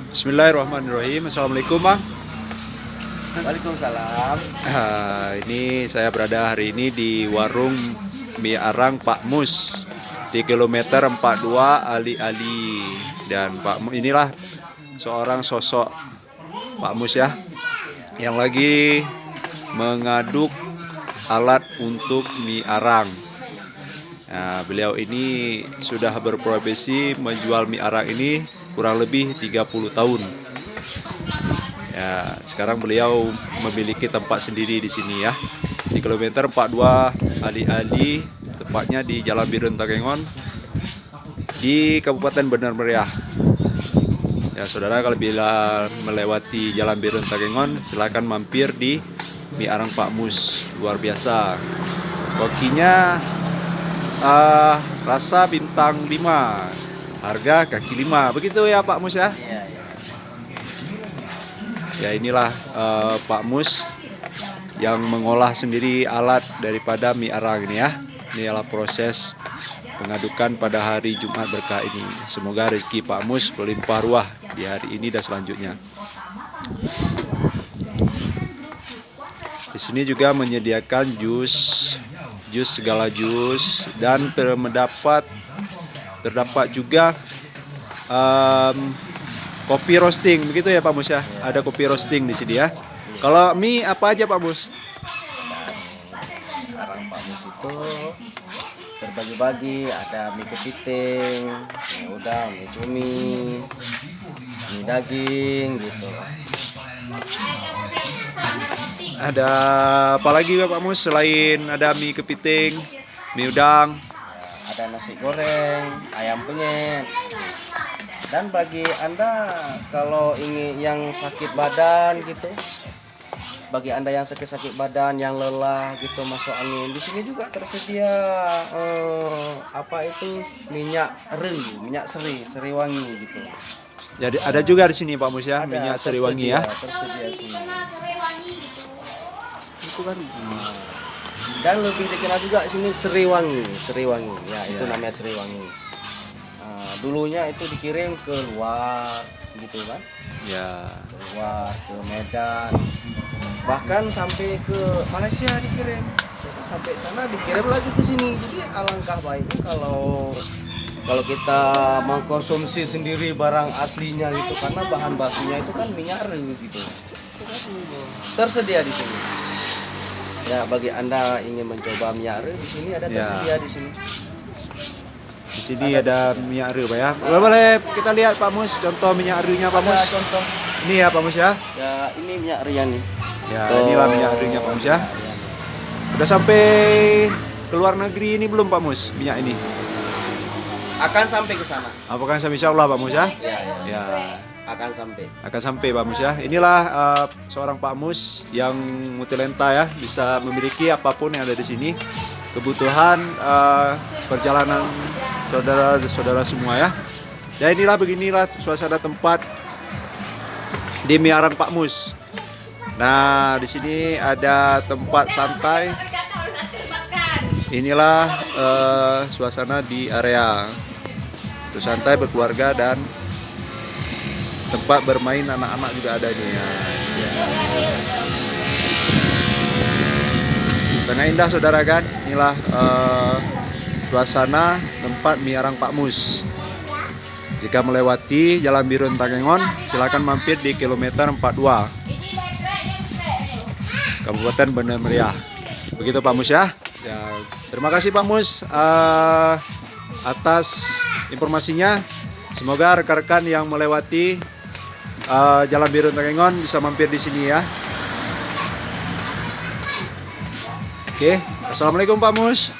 Bismillahirrahmanirrahim. Assalamualaikum Bang. Waalaikumsalam. Ini saya berada hari ini di warung mie arang Pak Mus di kilometer 42 Ali-Ali. Dan Pak Mus inilah seorang sosok Pak Mus ya, yang lagi mengaduk alat untuk mie arang. Nah, beliau ini sudah berprofesi menjual mie arang ini kurang lebih 30 tahun. Ya, sekarang beliau memiliki tempat sendiri di sini ya. Di kilometer 42 Ali-Ali, tepatnya di Jalan Birun Takengon di Kabupaten Benar Meriah. Ya, saudara, kalau bila melewati Jalan Birun Takengon, silakan mampir di mie arang Pak Mus. Luar biasa. Kokinya rasa bintang 5, harga kaki 5. Begitu ya Pak Mus ya. Iya, iya. Ya, inilah Pak Mus yang mengolah sendiri alat daripada mie arang ini ya. Ini adalah proses pengadukan pada hari Jumat berkah ini. Semoga rezeki Pak Mus berlimpah ruah di hari ini dan selanjutnya. Di sini juga menyediakan jus segala jus, dan terdapat juga kopi roasting, begitu ya Pak Mus ya. Ada kopi roasting di sini ya. Kalau mie apa aja Pak Mus? Arang Pak Mus itu terbagi-bagi, ada mie kepiting, mie udang, mie cumi, mie daging gitu. Ada apa lagi Pak Mus selain ada mie kepiting, mie udang? Ada nasi goreng, ayam penyet. Dan bagi Anda kalau ingin yang sakit badan gitu, bagi Anda yang sakit-sakit badan, yang lelah gitu masuk angin, di sini juga tersedia minyak rengi, minyak seri wangi gitu. Jadi ada juga di sini Pak Mus ya, Ada, minyak seri wangi ya. tersedia sini. Itu kan. Dan lebih dikenal juga sini Seriwangi ya, itu namanya Seriwangi. Dulunya itu dikirim ke luar gitu kan, Ya. keluar ke Medan, bahkan sampai ke Malaysia dikirim. Jadi sampai sana dikirim lagi ke sini. Jadi alangkah baiknya kalau kita mengkonsumsi sendiri barang aslinya gitu, karena bahan bakunya itu kan minyak aren gitu. Tersedia di sini. Ya, bagi Anda ingin mencoba minyak aren, di sini ada tersedia di sini. Di sini ada minyak aren Pak ya. Boleh kita lihat Pak Mus contoh minyak arennya Pak Mus. Ada contoh. Ini ya Pak Mus ya. Ya, ini minyak aren nih. Ya, inilah minyak arennya Pak Mus ya. Udah sampai ke luar negeri ini belum Pak Mus minyak ini? Akan sampai ke sana. Apakah sampai insya Allah Pak Mus ya? Ya, ya. Ya, Akan sampai. akan sampai Pak Mus ya. Inilah seorang Pak Mus yang multalenta ya, bisa memiliki apapun yang ada di sini. Kebutuhan perjalanan saudara-saudara semua ya. Dan beginilah suasana tempat di mie arang Pak Mus. Nah, di sini ada tempat santai. Inilah suasana di area untuk santai berkeluarga, dan tempat bermain anak-anak juga ada nih ya. Sangat indah saudara kan. Inilah suasana tempat mie arang Pak Mus. Jika melewati Jalan Birun Takengon, silakan mampir di kilometer 42 Kabupaten Benar Meriah. Begitu Pak Mus ya. Ya, terima kasih Pak Mus atas informasinya. Semoga rekan-rekan yang melewati Jalan Birun Takengon bisa mampir di sini ya. Oke, assalamualaikum Pak Mus.